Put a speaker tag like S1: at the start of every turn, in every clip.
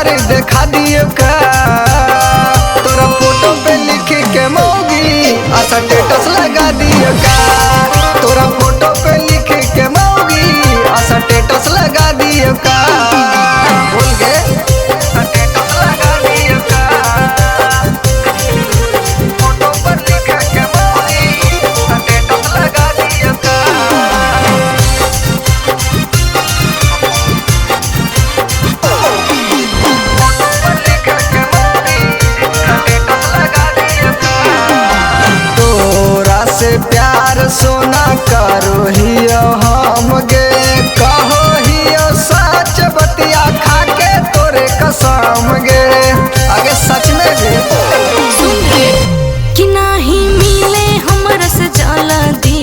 S1: Number दिखा दियो का, तोरा फोटो पे लिख के मौगी ऐसा स्टेटस लगा दियो का, तोरा फोटो पे लिख के मौगी ऐसा स्टेटस लगा दियो का। भूल गए स्टेटस लगा दियो का, फोटो पर लिख के मौगी स्टेटस लगा दियो का। तोरा से प्यार सोना करो हियो हम गे, कहो हियो सच बतिया खा के तोरे कसम गे, आगे सच में गे।
S2: कि नाही मिले हमरा से जाला दी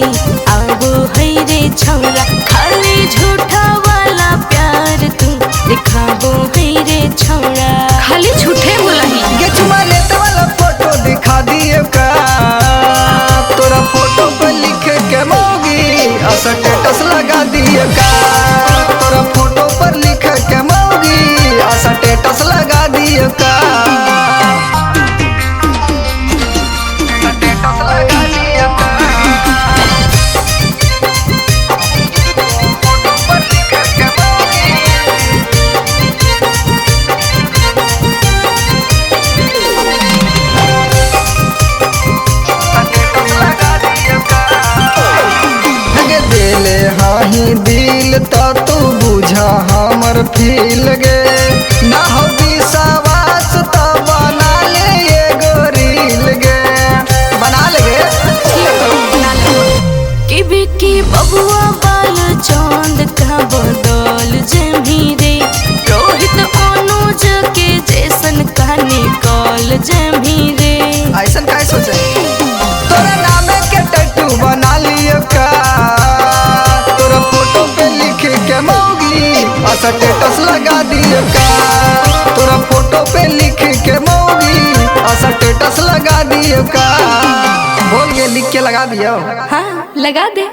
S2: आबो है रे छौरा, खाली झूठा वाला प्यार तू दिखाबो है रे छौरा, खाली झूठे बोलही।
S1: गे चुमा लेते वाला फोटो दिखा दियो का, तोरा फोटो पे लिख के मौगी ऐसा स्टेटस लगा दियो का, तोरा फोटो पर लिख के मौगी ऐसा स्टेटस लगा दियो का। स्टेटस लगा दियो का, फोटो पर लिख के मौगी दिले हाही दिल तो तू बुझा हमर फील गे, ना हो विश्वास तो बना ले एगो रील गे, बना ले
S2: कि बिकी बबुआ बाल चांद का बदल जमी रे, रोहित अनुज के जैसन का निकाल जमी रे।
S1: ऐसन काय सोचे, तोरा नाम के टैटू बना लियो का, तोरा फोटो पे लिख के मौगी ऐसा स्टेटस लगा दियो का, तोरा फोटो पे लिख के मौगी ऐसा स्टेटस लगा दियो का। बोल के लिख के लगा दियो।
S2: हाँ लगा दे।